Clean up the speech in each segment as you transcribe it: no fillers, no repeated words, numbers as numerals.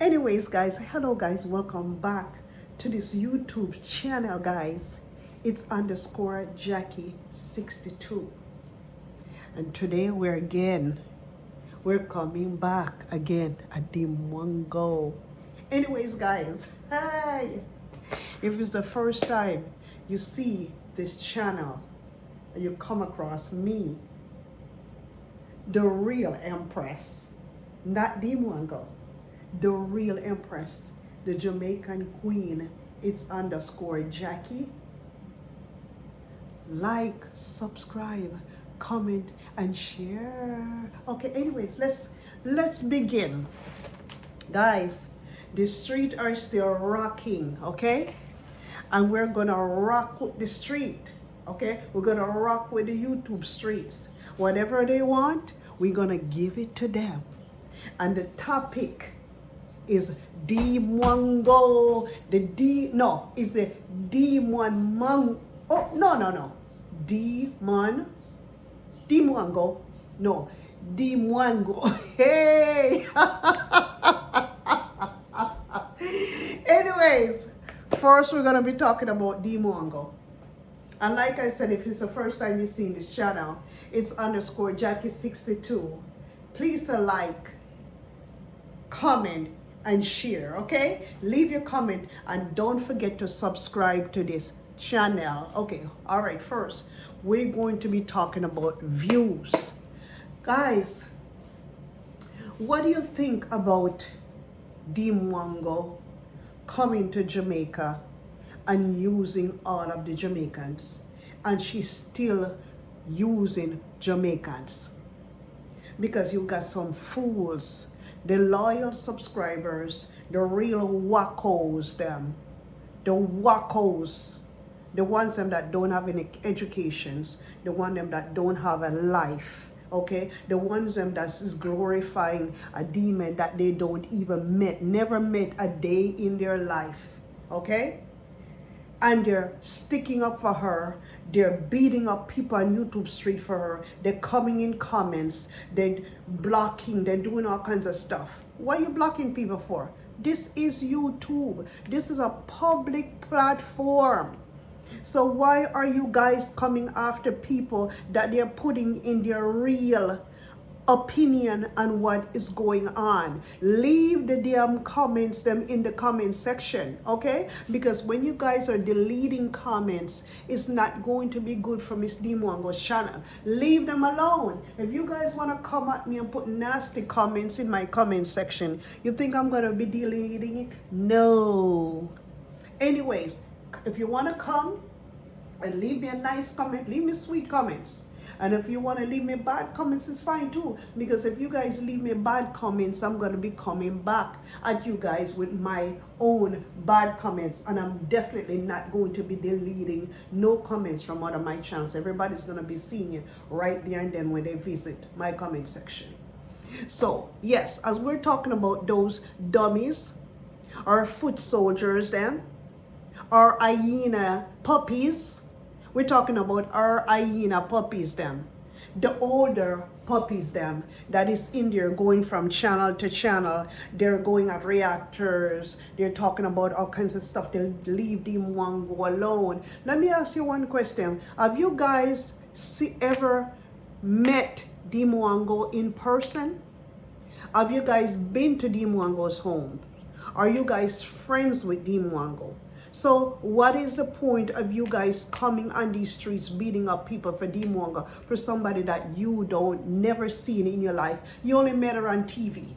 Anyways, guys, hello guys, welcome back to this YouTube channel, guys. It's underscore Jackie 62. And today we're coming back again at Dee Mwango. Anyways, guys, hi. If it's the first time you see this channel and you come across me, the real Empress, not Dee Mwango, the real Empress, the Jamaican Queen, it's underscore Jackie. Like, subscribe, comment, and share. Okay, anyways, let's begin. Guys, the streets are still rocking, okay? And we're gonna rock with the street, okay? We're gonna rock with the YouTube streets. Whatever they want, we're gonna give it to them. And the topic is Dee Mwango. Is the Dee Mwango. Oh, no. Dee Mwango. No, Dee Mwango. Hey! Anyways, first we're going to be talking about Dee Mwango. And like I said, if it's the first time you've seen this channel, it's underscore Jackie 62. Please to like, comment, and share, okay? Leave your comment and don't forget to subscribe to this channel. Okay, all right, first we're going to be talking about views. Guys, what do you think about Dee Mwango coming to Jamaica and using all of the Jamaicans, and she's still using Jamaicans? Because you got some fools, the loyal subscribers, the real wackos, the ones them that don't have any educations, the ones them that don't have a life, okay? The ones them that is glorifying a demon that they don't even never met a day in their life, okay? And they're sticking up for her. They're beating up people on YouTube street for her. They're coming in comments. They're blocking. They're doing all kinds of stuff. What are you blocking people for? This is YouTube. This is a public platform. So why are you guys coming after people that they're putting in their real opinion on what is going on? Leave the damn comments them in the comment section, okay? Because when you guys are deleting comments, it's not going to be good for Miss Dee Mwango's channel. Leave them alone. If you guys want to come at me and put nasty comments in my comment section, you think I'm going to be deleting it? No. Anyways, if you want to come and leave me a nice comment, leave me sweet comments. And if you want to leave me bad comments, it's fine too. Because if you guys leave me bad comments, I'm going to be coming back at you guys with my own bad comments. And I'm definitely not going to be deleting no comments from one of my channels. Everybody's going to be seeing it right there and then when they visit my comment section. So, yes, as we're talking about those dummies, or foot soldiers then, or hyena puppies, we're talking about our hyena puppies them, the older puppies them, that is in there going from channel to channel. They're going at reactors. They're talking about all kinds of stuff. They'll leave Dee Mwango alone. Let me ask you one question. Have you guys ever met Dee Mwango in person? Have you guys been to Dee Mwango's home? Are you guys friends with Dee Mwango? So what is the point of you guys coming on these streets beating up people for Dee Mwango, for somebody that you don't never seen in your life? You only met her on TV.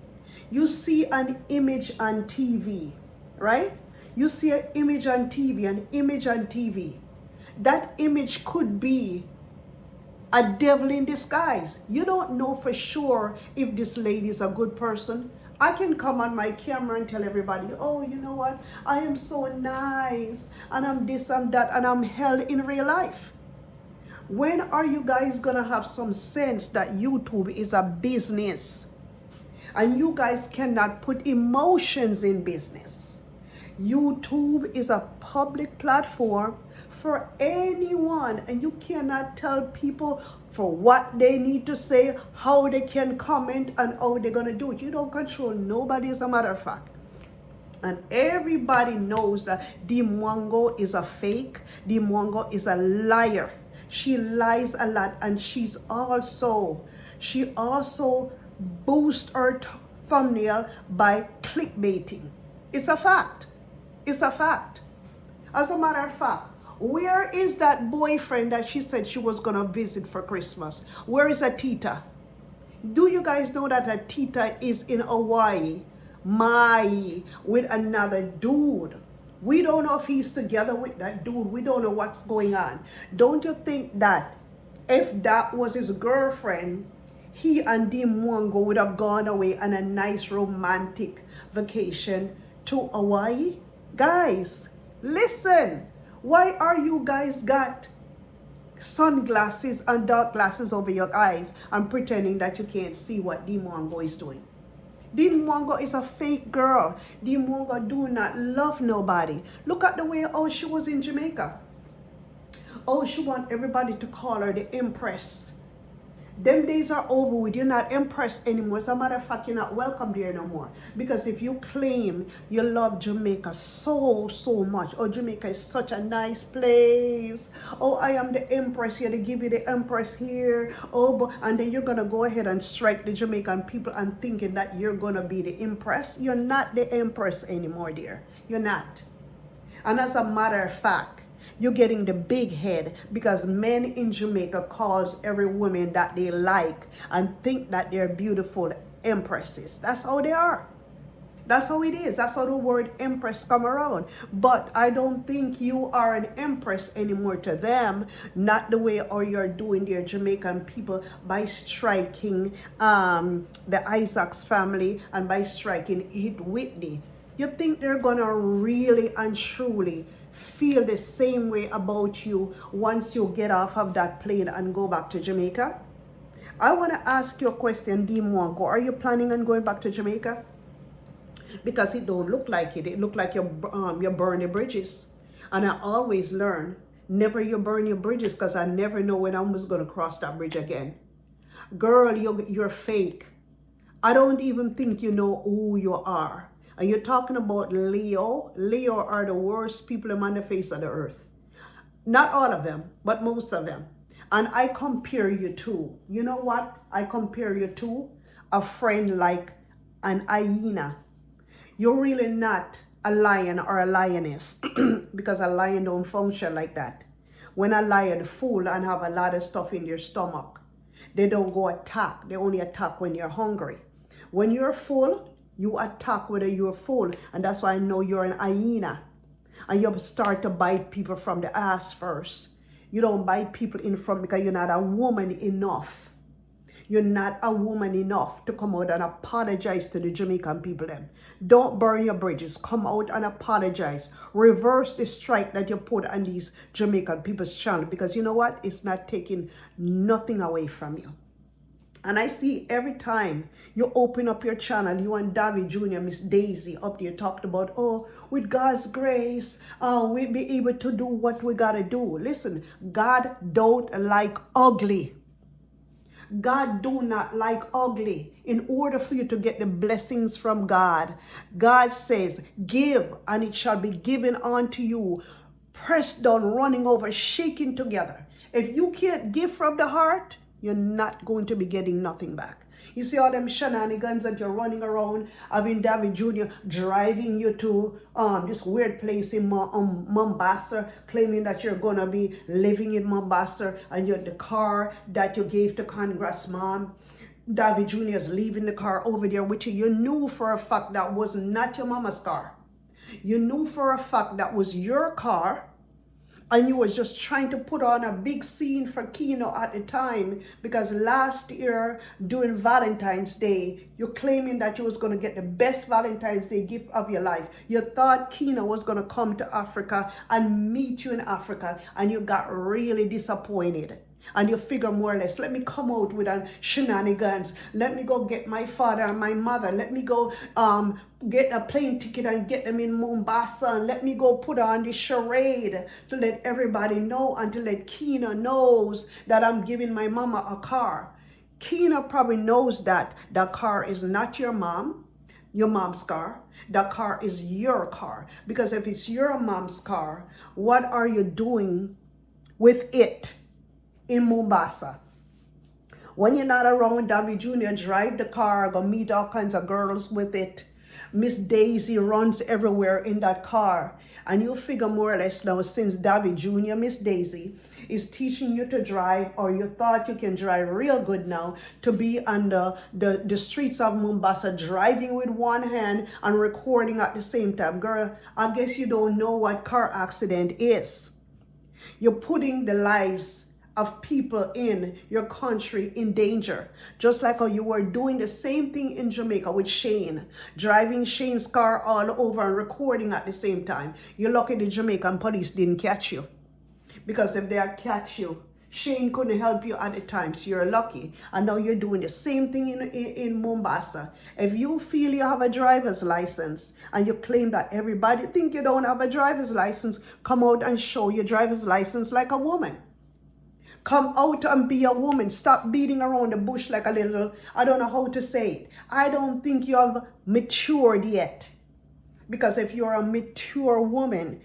You see an image on TV, right? You see an image on TV, That image could be a devil in disguise. You don't know for sure if this lady is a good person. I can come on my camera and tell everybody, oh, you know what? I am so nice, and I'm this and that, and I'm hell in real life. When are you guys gonna have some sense that YouTube is a business? And you guys cannot put emotions in business. YouTube is a public platform for anyone, and you cannot tell people for what they need to say, how they can comment, and how they're gonna do it. You don't control nobody, as a matter of fact. And everybody knows that Dee Mwango is a fake. Dee Mwango is a liar. She lies a lot, and she also boosts her thumbnail by clickbaiting. It's a fact. It's a fact. As a matter of fact, where is that boyfriend that she said she was gonna visit for Christmas? Where is Atita? Do you guys know that Atita is in Hawaii, Mai, with another dude? We don't know if he's together with that dude. We don't know what's going on. Don't you think that if that was his girlfriend, he and Dee Mwango would have gone away on a nice romantic vacation to Hawaii? Guys, listen. Why are you guys got sunglasses and dark glasses over your eyes and pretending that you can't see what Dee Mwango is doing? Dee Mwango is a fake girl. Dee Mwango do not love nobody. Look at the way she was in Jamaica. She want everybody to call her the Empress. Them days are over with. You're not impressed anymore. As a matter of fact, you're not welcome there no more. Because if you claim you love Jamaica so much, Jamaica is such a nice place. I am the Empress here. They give you the Empress here. And then you're going to go ahead and strike the Jamaican people and thinking that you're going to be the Empress. You're not the Empress anymore, dear. You're not. And as a matter of fact, you're getting the big head because men in Jamaica calls every woman that they like and think that they're beautiful empresses. That's how they are. That's how it is. That's how the word empress come around. But I don't think you are an empress anymore to them. Not the way you're doing their Jamaican people by striking the Isaacs family and by striking Hit Whitney. You think they're gonna really and truly feel the same way about you once you get off of that plane and go back to Jamaica? I want to ask you a question, Dee Mwango. Are you planning on going back to Jamaica? Because it don't look like it. It look like you burn the bridges. And I always learn, never you burn your bridges, because I never know when I'm going to cross that bridge again. Girl, you're fake. I don't even think you know who you are. And you're talking about Leo. Leo are the worst people on the face of the earth. Not all of them, but most of them. And I compare you to, you know what? I compare you to a friend like an hyena. You're really not a lion or a lioness because a lion don't function like that. When a lion full and have a lot of stuff in their stomach, they don't go attack. They only attack when you're hungry. When you're full, you attack whether you're full, and that's why I know you're an hyena. And you start to bite people from the ass first. You don't bite people in front because you're not a woman enough. You're not a woman enough to come out and apologize to the Jamaican people then. Don't burn your bridges. Come out and apologize. Reverse the strike that you put on these Jamaican people's channel, because you know what? It's not taking nothing away from you. And I see every time you open up your channel, you and David Jr., Miss Daisy up there talked about, with God's grace, we'll be able to do what we got to do. Listen, God don't like ugly. God do not like ugly. In order for you to get the blessings from God, God says, give and it shall be given unto you. Pressed down, running over, shaking together. If you can't give from the heart, you're not going to be getting nothing back. You see all them shenanigans that you're running around, having David Jr. driving you to this weird place in Mombasa, claiming that you're going to be living in Mombasa, and you're the car that you gave to Congrats Mom. David Jr. is leaving the car over there with you. You knew for a fact that was not your mama's car. You knew for a fact that was your car. And you were just trying to put on a big scene for Keno at the time, because last year during Valentine's Day, you're claiming that you was going to get the best Valentine's Day gift of your life. You thought Keno was going to come to Africa and meet you in Africa, and you got really disappointed. And you figure more or less, let me come out with shenanigans. Let me go get my father and my mother. Let me go get a plane ticket and get them in Mombasa. And let me go put on this charade to let everybody know and to let Kena knows that I'm giving my mama a car. Kena probably knows that the car is not your mom. your mom's car. That car is your car. Because if it's your mom's car, what are you doing with it in Mombasa? When you're not around, David Jr. drive the car, go meet all kinds of girls with it. Miss Daisy runs everywhere in that car. And you figure more or less now, since David Jr., Miss Daisy, is teaching you to drive, or you thought you can drive real good now, to be on the streets of Mombasa, driving with one hand and recording at the same time. Girl, I guess you don't know what car accident is. You're putting the lives of people in your country in danger. Just like how you were doing the same thing in Jamaica with Shane, driving Shane's car all over and recording at the same time. You're lucky the Jamaican police didn't catch you. Because if they had catch you, Shane couldn't help you at the time, so you're lucky. And now you're doing the same thing in Mombasa. If you feel you have a driver's license and you claim that everybody think you don't have a driver's license, come out and show your driver's license like a woman. Come out and be a woman. Stop beating around the bush like a little, I don't know how to say it. I don't think you have matured yet. Because if you're a mature woman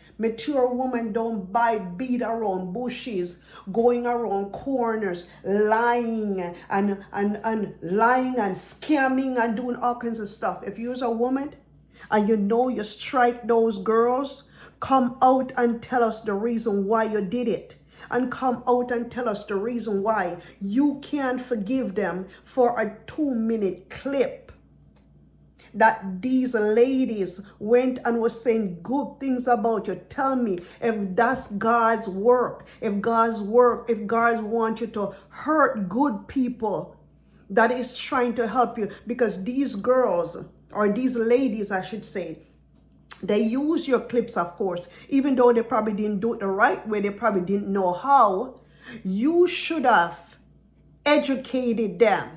don't beat around bushes, going around corners, lying and lying and scamming and doing all kinds of stuff. If you're a woman and you know you strike those girls, come out and tell us the reason why you did it. And come out and tell us the reason why you can't forgive them for a 2-minute clip that these ladies went and was saying good things about you. Tell me if that's God's work. If God wants you to hurt good people that is trying to help you. Because these girls, or these ladies I should say, they use your clips, of course, even though they probably didn't do it the right way, they probably didn't know how. You should have educated them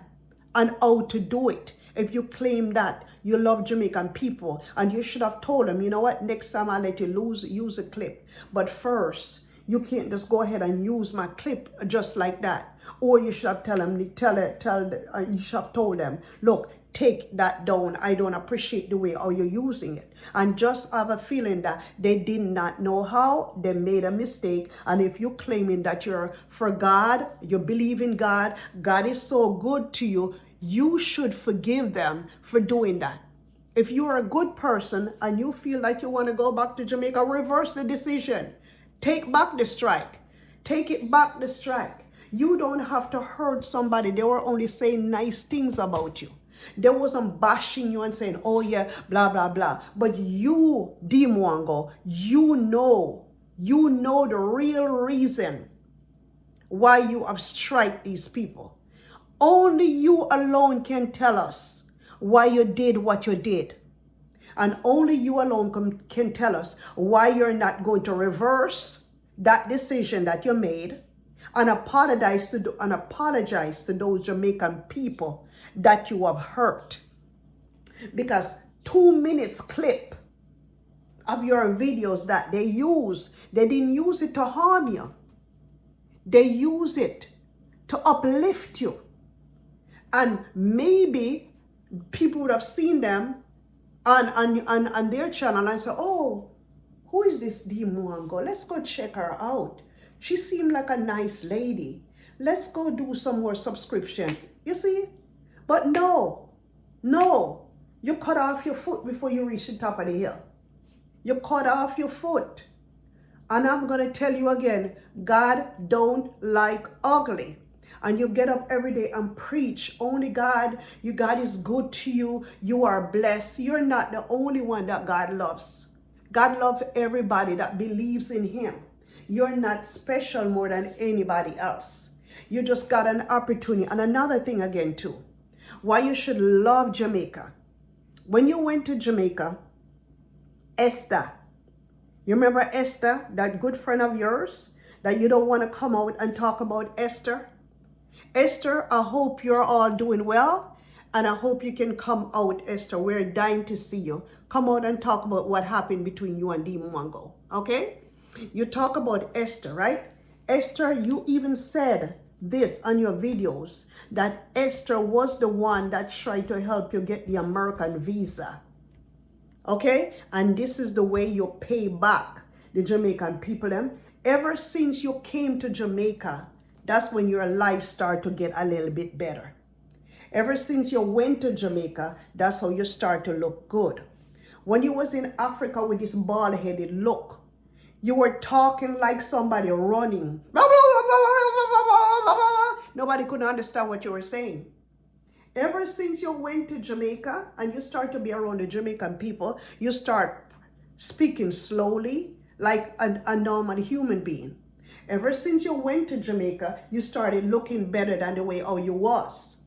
on how to do it. If you claim that you love Jamaican people, and you should have told them, you know what, next time I'll let you use a clip. But first, you can't just go ahead and use my clip just like that. Or you should have you should have told them, look, take that down. I don't appreciate the way how you're using it. And just have a feeling that they did not know how, they made a mistake. And if you're claiming that you're for God, you believe in God, God is so good to you, you should forgive them for doing that. If you're a good person and you feel like you want to go back to Jamaica, reverse the decision. Take back the strike. Take it back, the strike. You don't have to hurt somebody. They were only saying nice things about you. They wasn't bashing you and saying, oh yeah, blah, blah, blah. But you, Dee Mwango, you know the real reason why you have striked these people. Only you alone can tell us why you did what you did. And only you alone can tell us why you're not going to reverse that decision that you made and apologize to those Jamaican people that you have hurt. Because 2 minutes clip of your videos that they didn't use it to harm you. They use it to uplift you. And maybe people would have seen them on their channel and say, oh, who is this Dee Mwango? Let's go check her out. She seemed like a nice lady. Let's go do some more subscription. You see? But no, you cut off your foot before you reach the top of the hill. You cut off your foot. And I'm going to tell you again, God don't like ugly. And you get up every day and preach, only God is good to you. You are blessed. You're not the only one that God loves. God loves everybody that believes in him. You're not special more than anybody else. You just got an opportunity. And another thing again too, why you should love Jamaica. When you went to Jamaica, Esther, you remember Esther, that good friend of yours, that you don't want to come out and talk about Esther? Esther, I hope you're all doing well, and I hope you can come out, Esther. We're dying to see you. Come out and talk about what happened between you and Dee Mwango, okay? You talk about Esther, right? Esther, you even said this on your videos, that Esther was the one that tried to help you get the American visa. Okay? And this is the way you pay back the Jamaican people them. Ever since you came to Jamaica, that's when your life started to get a little bit better. Ever since you went to Jamaica, that's how you start to look good. When you was in Africa with this bald-headed look, you were talking like somebody running. Nobody could understand what you were saying. Ever since you went to Jamaica and you start to be around the Jamaican people, you start speaking slowly like a normal human being. Ever since you went to Jamaica, you started looking better than the way how you was.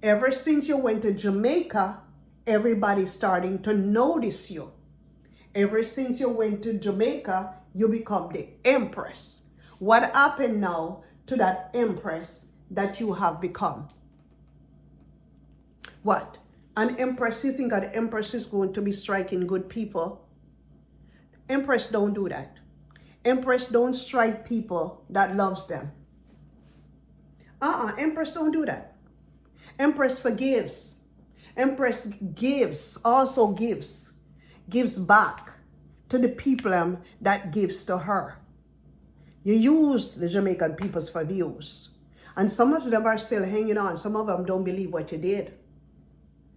Ever since you went to Jamaica, everybody's starting to notice you. Ever since you went to Jamaica, you become the empress. What happened now to that empress that you have become? What? An empress, you think an empress is going to be striking good people? Empress don't do that. Empress don't strike people that loves them. Empress don't do that. Empress forgives. Empress gives, also gives back to the people that gives to her. You use the Jamaican peoples for views. And some of them are still hanging on. Some of them don't believe what you did.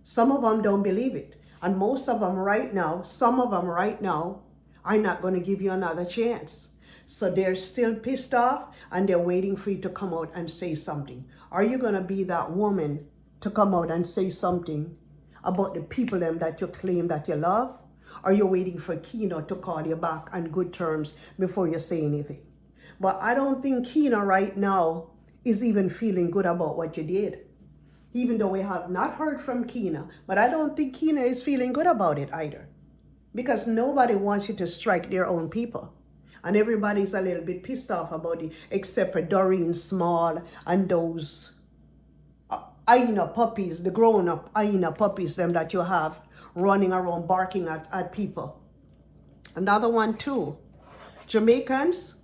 Some of them don't believe it. And most of them right now, some of them right now, are not going to give you another chance. So they're still pissed off and they're waiting for you to come out and say something. Are you going to be that woman to come out and say something about the people them that you claim that you love? Are you waiting for Kina to call you back on good terms before you say anything? But I don't think Kina right now is even feeling good about what you did. Even though we have not heard from Kina, but I don't think Kina is feeling good about it either. Because nobody wants you to strike their own people. And everybody's a little bit pissed off about it, except for Doreen Small and those hyena puppies, the grown-up hyena puppies, them that you have running around barking at people. Another one too, Jamaicans,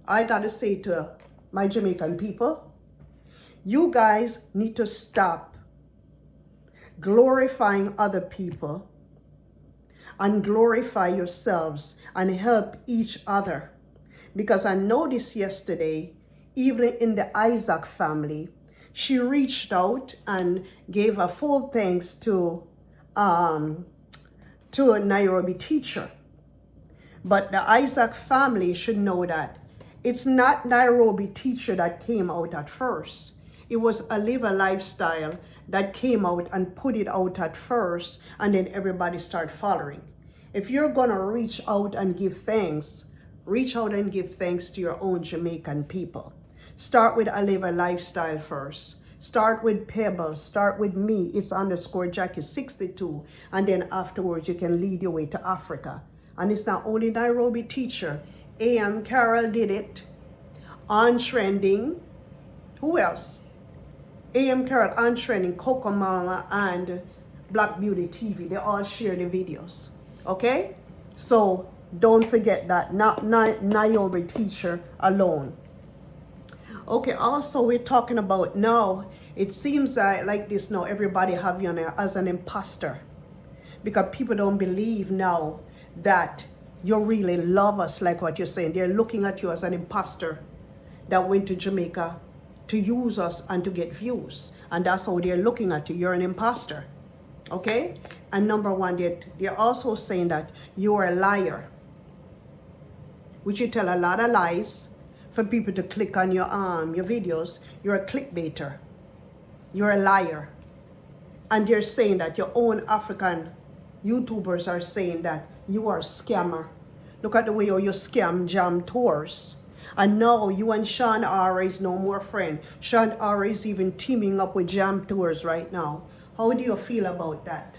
I gotta say to my Jamaican people, you guys need to stop glorifying other people and glorify yourselves and help each other. Because I noticed yesterday, even in the Isaac family, she reached out and gave a full thanks to a Nairobi teacher. But the Isaac family should know that it's not Nairobi teacher that came out at first. It was a Live a Lifestyle that came out and put it out at first, and then everybody started following. If you're gonna reach out and give thanks, reach out and give thanks to your own Jamaican people. Start with a Live a Lifestyle first. Start with Pebbles, start with me, it's _Jackie62, and then afterwards you can lead your way to Africa. And it's not only Nairobi teacher, A.M. Carroll did it, On Trending, who else? A.M. Carroll, On Trending, Coco Mama, and Black Beauty TV, they all share the videos, okay? So don't forget that, not Nairobi teacher alone. Okay, also we're talking about now, it seems like this now, everybody have you as an imposter. Because people don't believe now that you really love us like what you're saying. They're looking at you as an imposter that went to Jamaica to use us and to get views. And that's how they're looking at you. You're an imposter. Okay? And number one, they're also saying that you're a liar. Which you tell a lot of lies for people to click on your videos. You're a clickbaiter. You're a liar. And they're saying that your own African YouTubers are saying that you are a scammer. Look at the way you scam Jam Tours. And now you and Sean R is no more friend. Sean R is even teaming up with Jam Tours right now. How do you feel about that?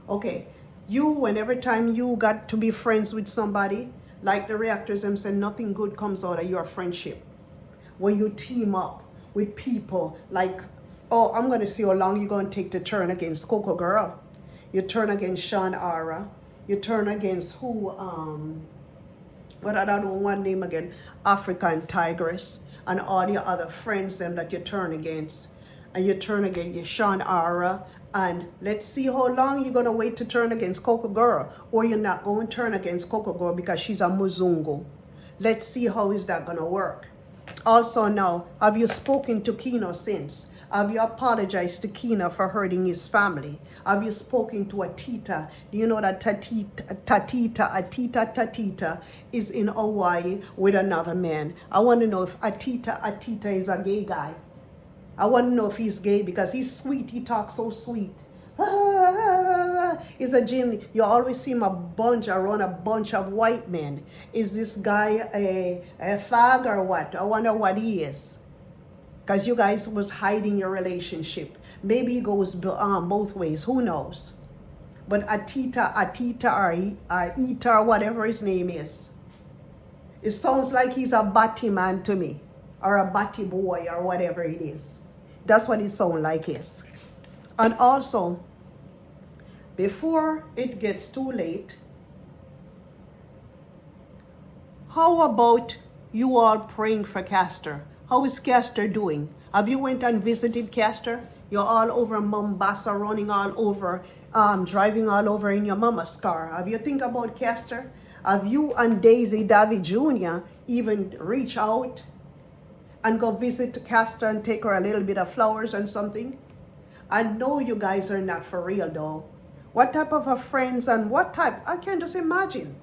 Okay, whenever time you got to be friends with somebody, like the reactors them say, nothing good comes out of your friendship. When you team up with people like, oh, I'm going to see how long you're going to take to turn against Coco Girl. You turn against Sean Ara. You turn against who, what I don't know one name again, African Tigress, and all your other friends them that you turn against. and you turn against Sean Ara, and let's see how long you're going to wait to turn against Coco Girl, or you're not going to turn against Coco Girl because she's a Muzungu. Let's see how is that going to work. Also now, have you spoken to Kino since? Have you apologized to Kino for hurting his family? Have you spoken to Atita? Do you know that Tatita is in Hawaii with another man? I want to know if Atita is a gay guy. I want to know if he's gay because he's sweet. He talks so sweet. He's a Jim. You always see him around a bunch of white men. Is this guy a fag or what? I wonder what he is. Because you guys was hiding your relationship. Maybe it goes both ways. Who knows? But Atita or Ita, whatever his name is. It sounds like he's a batty man to me. Or a batty boy or whatever it is. That's what it sounds like is. And also, before it gets too late, how about you all praying for Castor? How is Castor doing? Have you went and visited Castor? You're all over Mombasa, running all over, driving all over in your mama's car. Have you think about Castor? Have you and Daisy David Jr. even reach out and go visit Castor and take her a little bit of flowers and something? I know you guys are not for real though. What type of a friends and what type? I can just imagine.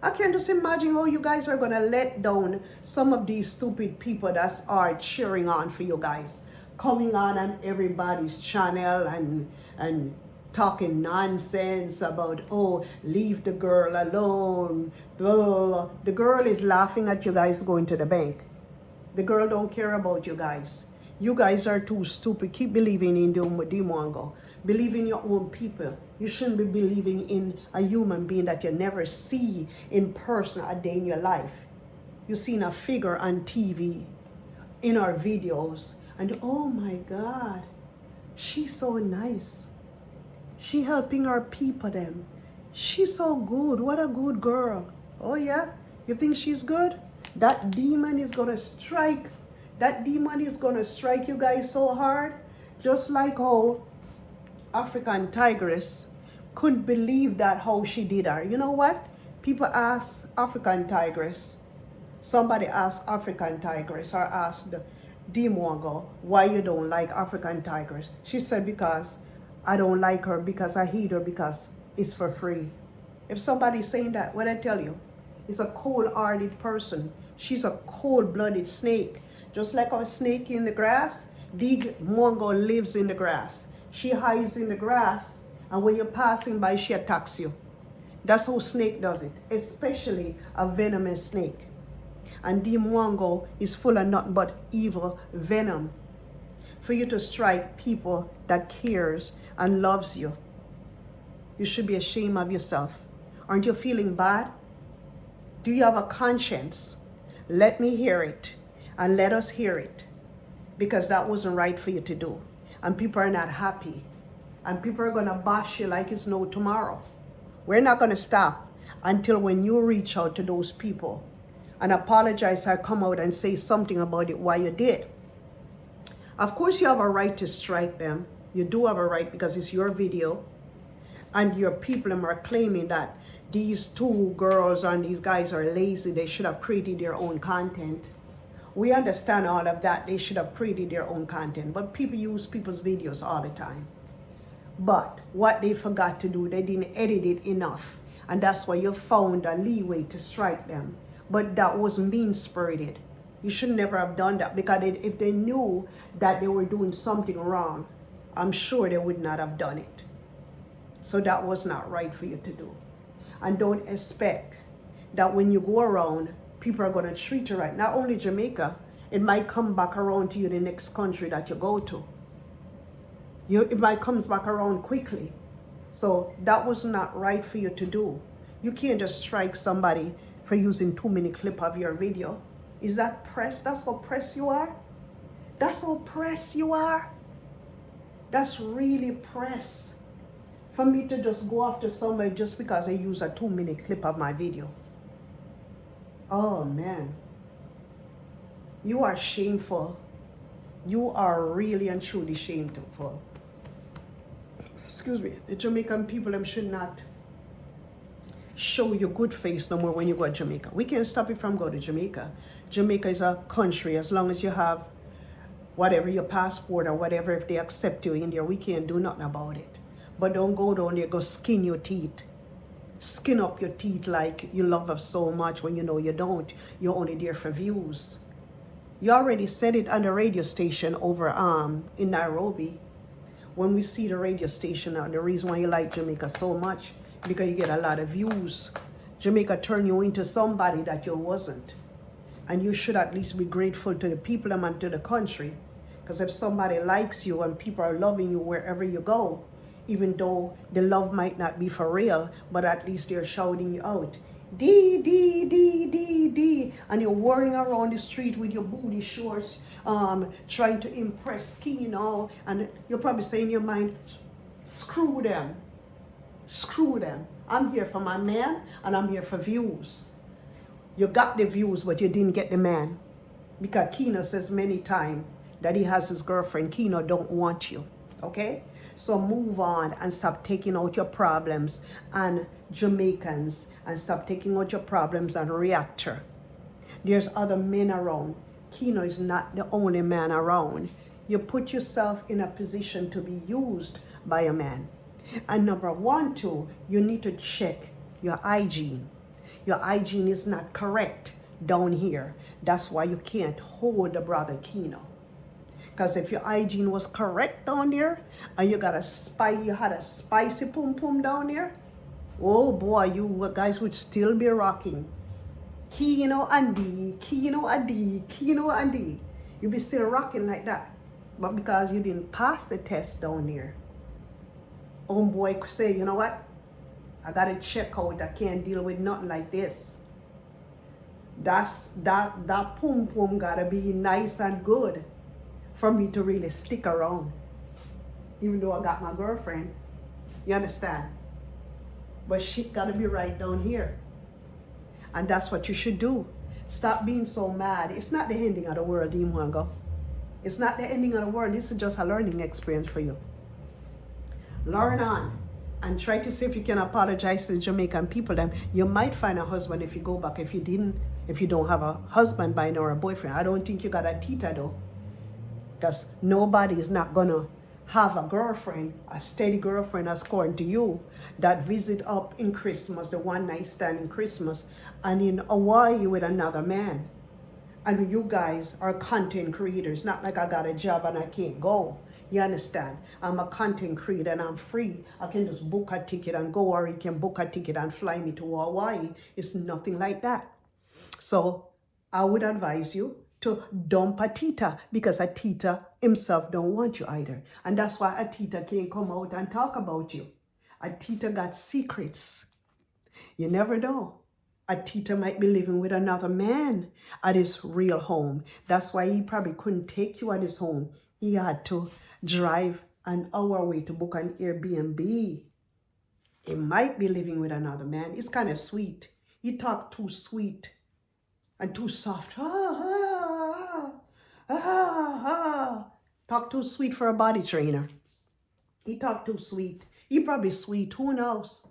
I can just imagine how you guys are gonna let down some of these stupid people that are cheering on for you guys. Coming on everybody's channel and talking nonsense about, oh, leave the girl alone. Oh, the girl is laughing at you guys going to the bank. The girl don't care about you guys. You guys are too stupid. Keep believing in Dee Mwango. Believe in your own people. You shouldn't be believing in a human being that you never see in person a day in your life. You've seen a figure on TV, in our videos, and oh my God, she's so nice. She helping our people them. She's so good. What a good girl. Oh yeah? You think she's good? That demon is gonna strike. That demon is gonna strike you guys so hard. Just like how African Tigress couldn't believe that how she did her. You know what? People ask African Tigress. Somebody asked African Tigress or asked Dee Mwango why you don't like African Tigress. She said because I don't like her because I hate her because it's for free. If somebody's saying that, what I tell you, it's a cold-hearted person. She's a cold-blooded snake. Just like a snake in the grass, Dee Mwango lives in the grass. She hides in the grass, and when you're passing by, she attacks you. That's how snake does it, especially a venomous snake. And Dee Mwango is full of nothing but evil venom. For you to strike people that cares and loves you, you should be ashamed of yourself. Aren't you feeling bad? Do you have a conscience? Let me hear it, and let us hear it, because that wasn't right for you to do. And people are not happy, and people are gonna bash you like it's no tomorrow. We're not gonna stop until when you reach out to those people and apologize or come out and say something about it, why you did. Of course you have a right to strike them. You do have a right because it's your video, and your people are claiming that these two girls and these guys are lazy. They should have created their own content. We understand all of that. They should have created their own content. But people use people's videos all the time. But what they forgot to do, they didn't edit it enough. And that's why you found a leeway to strike them. But that was mean-spirited. You should never have done that, because if they knew that they were doing something wrong, I'm sure they would not have done it. So that was not right for you to do. And don't expect that when you go around, people are going to treat you right. Not only Jamaica, it might come back around to you the next country that you go to. It might come back around quickly. So that was not right for you to do. You can't just strike somebody for using 2-minute clip of your video. Is that press? That's how press you are? That's how press you are? That's really press. For me to just go after somebody just because I use a 2-minute clip of my video. Oh man. You are shameful. You are really and truly shameful. Excuse me. The Jamaican people, them should not show your good face no more when you go to Jamaica. We can't stop you from going to Jamaica. Jamaica is a country. As long as you have whatever, your passport or whatever, if they accept you in there, we can't do nothing about it. But don't go down there, go skin your teeth. Skin up your teeth like you love us so much when you know you don't. You're only there for views. You already said it on the radio station over in Nairobi. When we see the radio station, the reason why you like Jamaica so much, because you get a lot of views. Jamaica turned you into somebody that you wasn't. And you should at least be grateful to the people and to the country. Because if somebody likes you and people are loving you wherever you go, even though the love might not be for real, but at least they're shouting you out. Dee, Dee, Dee, Dee, Dee. And you're whirling around the street with your booty shorts, trying to impress Keno. And you're probably saying in your mind, screw them. Screw them. I'm here for my man and I'm here for views. You got the views, but you didn't get the man. Because Keno says many times that he has his girlfriend. Keno don't want you. Okay? So move on and stop taking out your problems on Jamaicans and stop taking out your problems on Reactor. There's other men around. Keno is not the only man around. You put yourself in a position to be used by a man. And number one, too, you need to check your hygiene. Your hygiene is not correct down here. That's why you can't hold the brother Keno. Because if your hygiene was correct down there, and you had a spicy pum pum down there, oh boy, you guys would still be rocking. Keno and Dee, Keno and Dee, Keno and Dee. You'd be still rocking like that. But because you didn't pass the test down there, homeboy could say, you know what? I gotta check out. I can't deal with nothing like this. That pum pum gotta be nice and good for me to really stick around. Even though I got my girlfriend. You understand? But shit gotta be right down here. And that's what you should do. Stop being so mad. It's not the ending of the world, Dee Mwango. It's not the ending of the world. This is just a learning experience for you. Learn on. And try to see if you can apologize to the Jamaican people. Then you might find a husband if you go back. If you don't have a husband by now or a boyfriend. I don't think you got a tita though. Because nobody is not gonna have a girlfriend, a steady girlfriend according to you, that visit up in Christmas, the one night stand in Christmas, and in Hawaii with another man. And you guys are content creators. Not like I got a job and I can't go. You understand? I'm a content creator and I'm free. I can just book a ticket and go, or you can book a ticket and fly me to Hawaii. It's nothing like that. So I would advise you to dump a tita, because a tita himself don't want you either. And that's why a tita can't come out and talk about you. A tita got secrets. You never know. A tita might be living with another man at his real home. That's why he probably couldn't take you at his home. He had to drive an hour away to book an Airbnb. He might be living with another man. It's kind of sweet. He talked too sweet and too soft. Talk too sweet for a body trainer. He talked too sweet. He probably sweet. Who knows?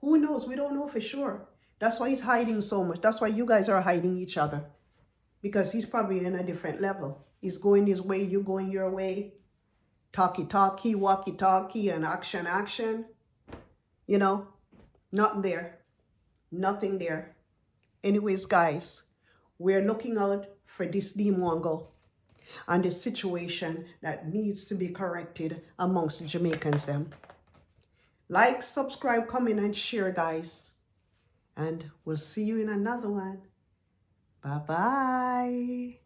Who knows? We don't know for sure. That's why he's hiding so much. That's why you guys are hiding each other. Because he's probably in a different level. He's going his way, you going your way. Talkie-talkie, walkie-talkie, and action. You know, nothing there. Nothing there. Anyways, guys, we're looking out for this Dee Mwango and the situation that needs to be corrected amongst the Jamaicans them. Like, subscribe, comment, and share, guys. And we'll see you in another one. Bye-bye.